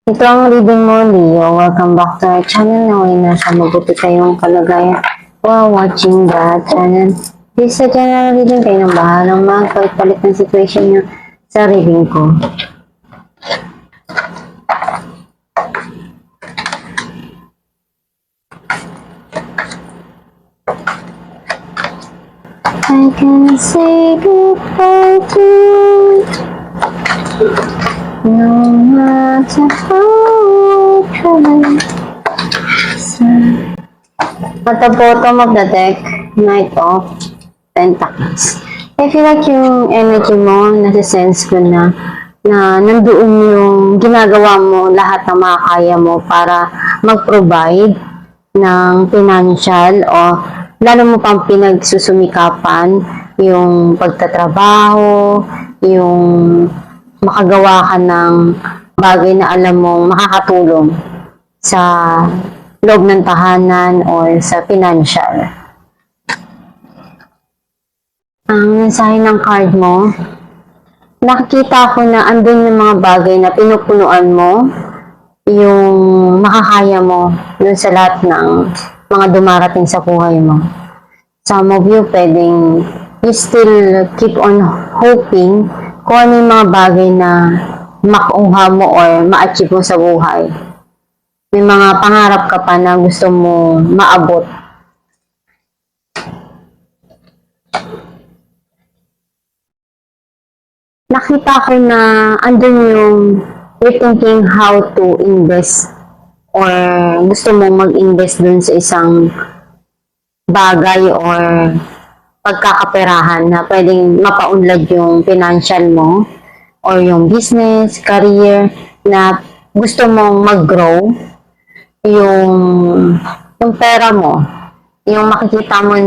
Ito ang reading mo, Leo. Welcome back to our channel. Naway nasa mabuti kayong kalagayan while watching the channel. This is a general reading. Kayo nang bahalang magpalit ng situation nyo sa reading ko. I can say goodbye to you. No matter how I try. At the bottom of the deck, Knight of Pentacles. I feel like yung energy mo, nasa-sense ko na nandoon yung ginagawa mo, lahat na makakaya mo para mag-provide ng financial o lalo mo pang pinagsusumikapan yung pagtatrabaho, yung makagawa ka ng bagay na alam mong makakatulong sa loob ng tahanan o sa financial. Ang mensahe ng card mo, nakikita ko na andun yung mga bagay na pinupunuan mo, yung makakaya mo dun sa lahat ng mga dumarating sa buhay mo. Some of you, pwedeng you still keep on hoping kung ano yung mga bagay na makuha mo or ma-achieve mo sa buhay. May mga pangarap ka pa na gusto mo maabot. Nakita ko na andun yung you're thinking how to invest or gusto mong mag-invest dun sa isang bagay or pagkakaperahan na pwedeng mapaunlad yung financial mo or yung business, career na gusto mong mag-grow yung pera mo, yung makikita mo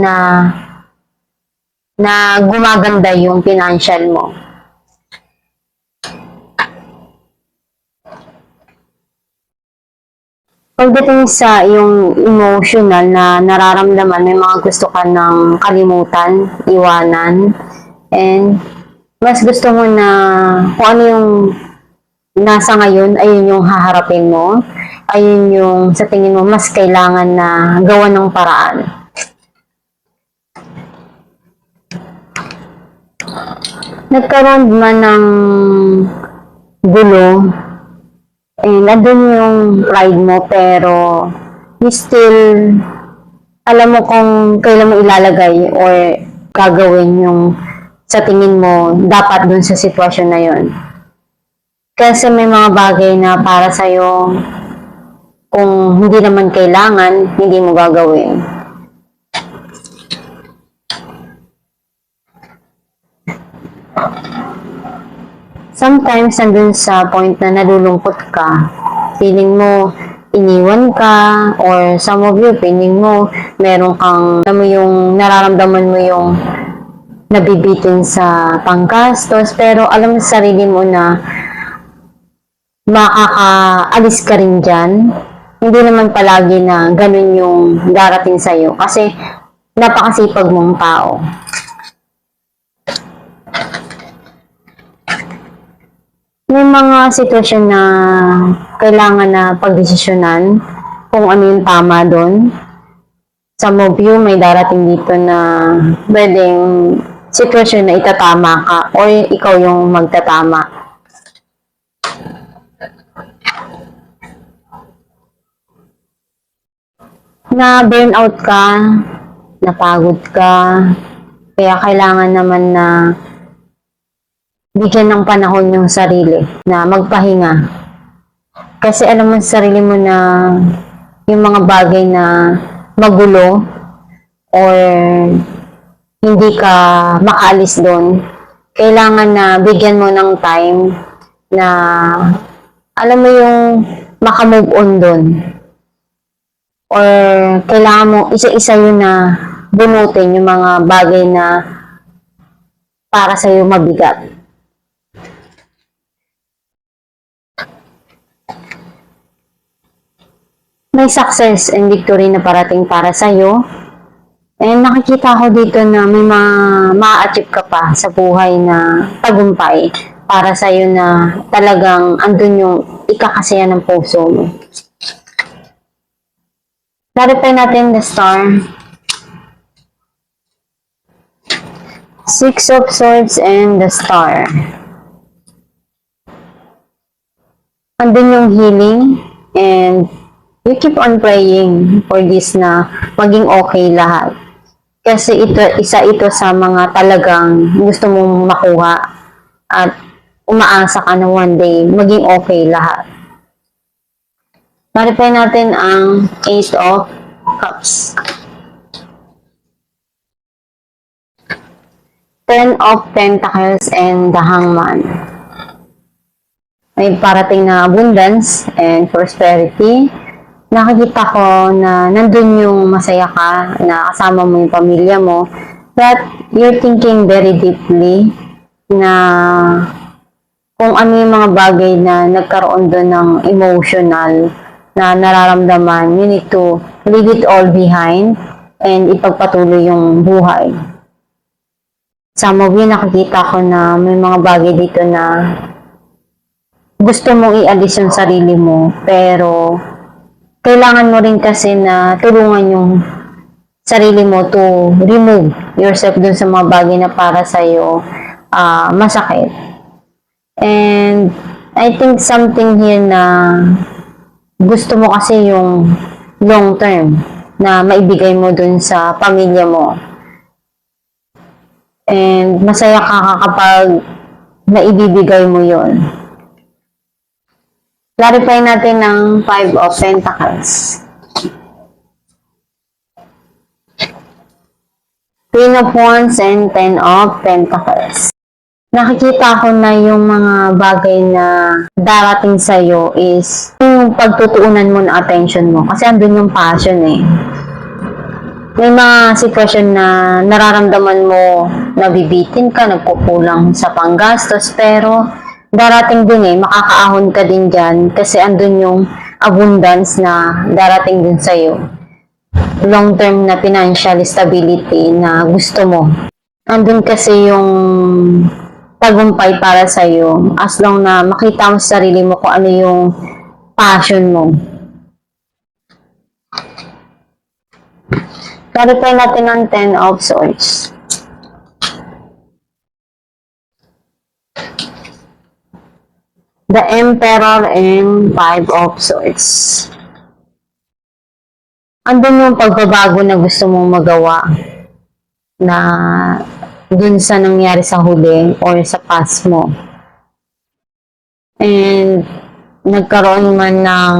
na gumaganda yung financial mo. Pagdating sa yung emotional na nararamdaman, may mga gusto ka ng kalimutan, iwanan, and mas gusto mo na kung ano yung nasa ngayon, ayun yung haharapin mo, ayun yung sa tingin mo mas kailangan na gawan ng paraan. Nagkaroon man ng gulo, nandun yung pride mo, pero you still alam mo kung kailan mo ilalagay or gagawin yung sa tingin mo dapat dun sa sitwasyon na yun. Kasi may mga bagay na para sa'yo kung hindi naman kailangan, hindi mo gagawin. Sometimes, nandun sa point na nalulungkot ka, feeling mo, iniwan ka, or some of you, feeling mo, meron kang, alam mo yung, nararamdaman mo yung nabibitin sa panggastos, pero alam mo sa sarili mo na makakaalis ka rin dyan. Hindi naman palagi na ganun yung darating sa'yo, kasi napakasipag mong tao. May mga sitwasyon na kailangan na pagdesisyonan kung ano yung tama doon. Some of you may darating dito na pwedeng sitwasyon na itatama ka o ikaw yung magtatama. Na burnout ka, napagod ka, kaya kailangan naman na bigyan ng panahon yung sarili na magpahinga. Kasi alam mo sa sarili mo na yung mga bagay na magulo or hindi ka makaalis doon, kailangan na bigyan mo ng time na alam mo yung makamove on doon. Or kailangan mo isa-isa yun na bunutin yung mga bagay na para sa'yo mabigat. May success and victory na parating para sa'yo. And nakikita ko dito na may ma-achieve ka pa sa buhay na tagumpay para sa'yo na talagang andun yung ikakasaya ng puso mo. Clarify natin the star. Six of Swords and the Star. Andun yung healing and you keep on praying for this na maging okay lahat. Kasi isa ito sa mga talagang gusto mong makuha at umaasa ka na one day maging okay lahat. Clarify natin ang Ace of Cups. Ten of Pentacles and the Hangman. May parating na abundance and prosperity. Nakikita ko na nandun yung masaya ka, na kasama mo yung pamilya mo, that you're thinking very deeply na kung ano yung mga bagay na nagkaroon doon ng emotional na nararamdaman, you need to leave it all behind and ipagpatuloy yung buhay. Some of you, nakikita ko na may mga bagay dito na gusto mong ialis yung sarili mo, pero kailangan mo rin kasi na tulungan yung sarili mo to remove yourself dun sa mga bagay na para sa'yo masakit. And I think something here na gusto mo kasi yung long term na maibigay mo dun sa pamilya mo. And masaya ka kapag naibibigay mo yon. Clarify natin ng Five of Pentacles. Queen of Wands and Ten of Pentacles. Nakikita ko na yung mga bagay na darating sa'yo is yung pagtutuunan mo ng attention mo. Kasi andun yung passion eh. May mga sitwasyon na nararamdaman mo nabibitin ka, nagkukulang sa panggastos, pero darating din eh, makakaahon ka din dyan kasi andun yung abundance na darating din sa'yo. Long-term na financial stability na gusto mo. Andun kasi yung tagumpay para sa'yo as long na makita mo sa sarili mo kung ano yung passion mo. Clarify natin ang Ten of Swords. The Emperor and Five of Swords. Andun yung pagbabago na gusto mong magawa na dun sa nangyari sa huli or sa past mo. And nagkaroon man ng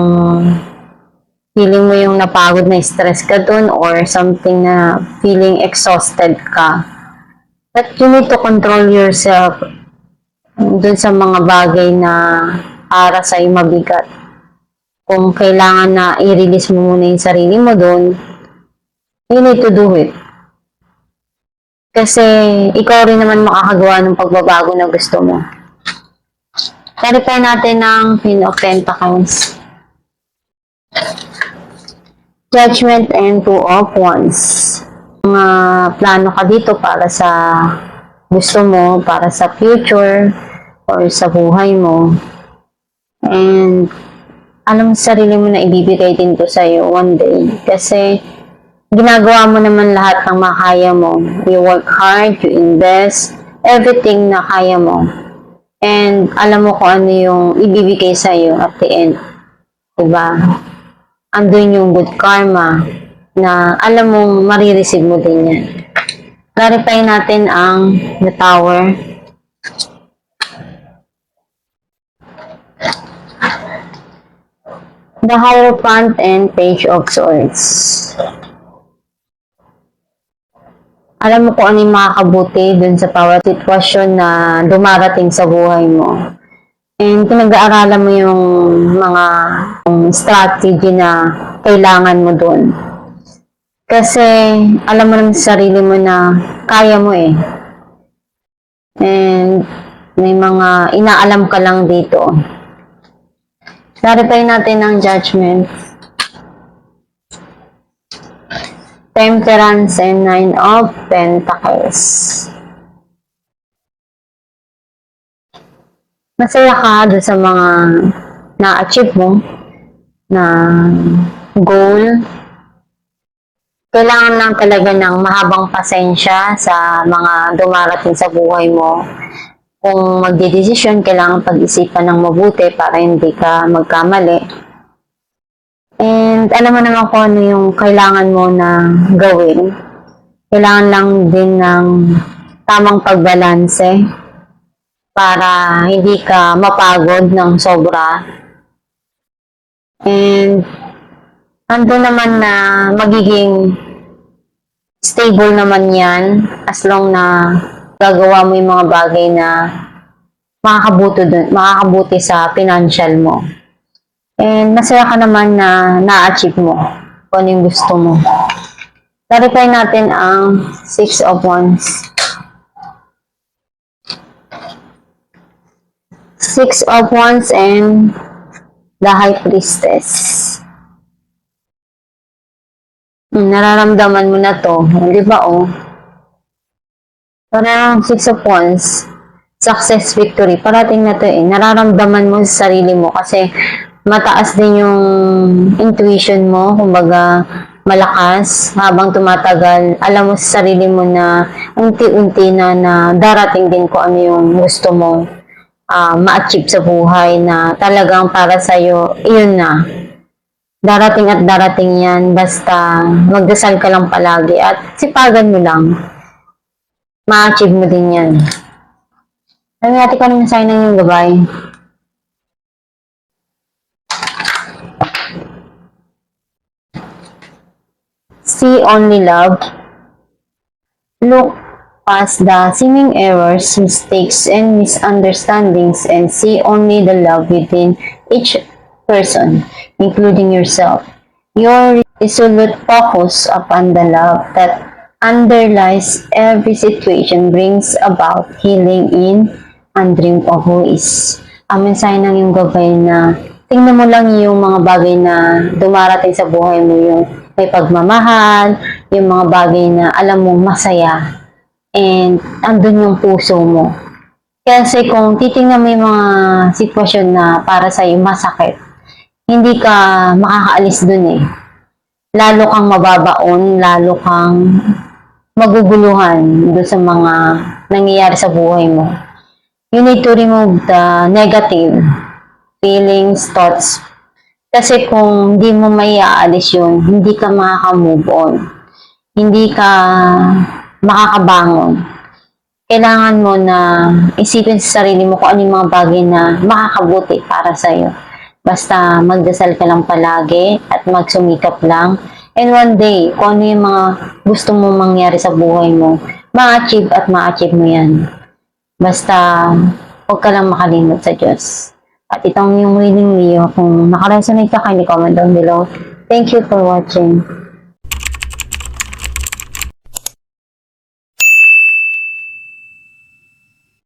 feeling mo yung napagod na stress ka dun or something na feeling exhausted ka. But you need to control yourself dun sa mga bagay na para sa'yo mabigat. Kung kailangan na i-release mo muna yung sarili mo dun, you need to do it. Kasi ikaw rin naman makakagawa ng pagbabago na gusto mo. Clarify natin ng Queen of Pentacles. Judgment and Two of Wands. Mga plano ka dito para sa gusto mo, para sa future, or sa buhay mo. And alam mo sa sarili mo na ibibigay din to sa'yo one day. Kasi ginagawa mo naman lahat ng makaya mo. You work hard, you invest, everything na kaya mo. And alam mo kung ano yung ibibigay sa'yo at the end. Diba? Andun yung good karma na alam mong marireceive mo din yan. Clarify natin ang the Tower. The Hierophant and Page of Swords. Alam mo kung ano yung makakabuti dun sa bawat sitwasyon na dumarating sa buhay mo. And pinag-aaralan mo yung mga strategy na kailangan mo dun. Kasi alam mo naman sa sarili mo na kaya mo eh. And may mga inaalam ka lang dito. Clarify natin ang Judgment. Temperance and Nine of Pentacles. Masaya ka doon sa mga na-achieve mo na goal. Kailangan lang talaga ng mahabang pasensya sa mga dumarating sa buhay mo. Kung magdedesisyon, kailangan pag-isipan ng mabuti para hindi ka magkamali. And alam mo naman kung ano yung kailangan mo na gawin. Kailangan lang din ng tamang pagbalanse para hindi ka mapagod ng sobra. And ando naman na magiging stable naman yan as long na gagawa mo yung mga bagay na makakabuti sa financial mo. And masaya ka naman na na-achieve mo kung ano yung gusto mo. Clarify natin ang Six of Wands. Six of Wands and the High Priestess. Nararamdaman mo na to. Di ba, oh? Parang Six of Wands, success, victory. Parating na to eh. Nararamdaman mo sa sarili mo kasi mataas din yung intuition mo. Kumbaga, malakas. Habang tumatagal, alam mo sa sarili mo na unti-unti na darating din kung ano yung gusto mo ma-achieve sa buhay na talagang para sa'yo, iyon na. Darating at darating yan, basta magdasal ka lang palagi at sipagan mo lang. Ma-achieve mo din yan. Alam natin kung anong sign ng yung gabay. See only love. Look past the seeming errors, mistakes, and misunderstandings and see only the love within each person, including yourself. Your resolute focus upon the love that underlies every situation brings about healing in and dream of who is. Ang mensahe ng yung gabay na tingnan mo lang yung mga bagay na dumarating sa buhay mo, yung may pagmamahal, yung mga bagay na alam mong masaya, and andun yung puso mo. Kasi kung titingnan mo yung mga sitwasyon na para sa'yo masakit, hindi ka makakaalis dun eh. Lalo kang mababaon, lalo kang maguguluhan doon sa mga nangyayari sa buhay mo. You need to remove the negative feelings, thoughts. Kasi kung hindi mo maiaalis yun, hindi ka makaka-move on. Hindi ka makakabangon. Kailangan mo na isipin sa sarili mo kung ano yung mga bagay na makakabuti para sa'yo. Basta magdasal ka lang palagi at magsumikap lang. And one day, kung ano yung mga gusto mong mangyari sa buhay mo, ma-achieve at ma-achieve mo yan. Basta, huwag ka lang makalimot sa Diyos. At itong yung reading Leo, kung nakaresonate ka, kindly comment down below. Thank you for watching.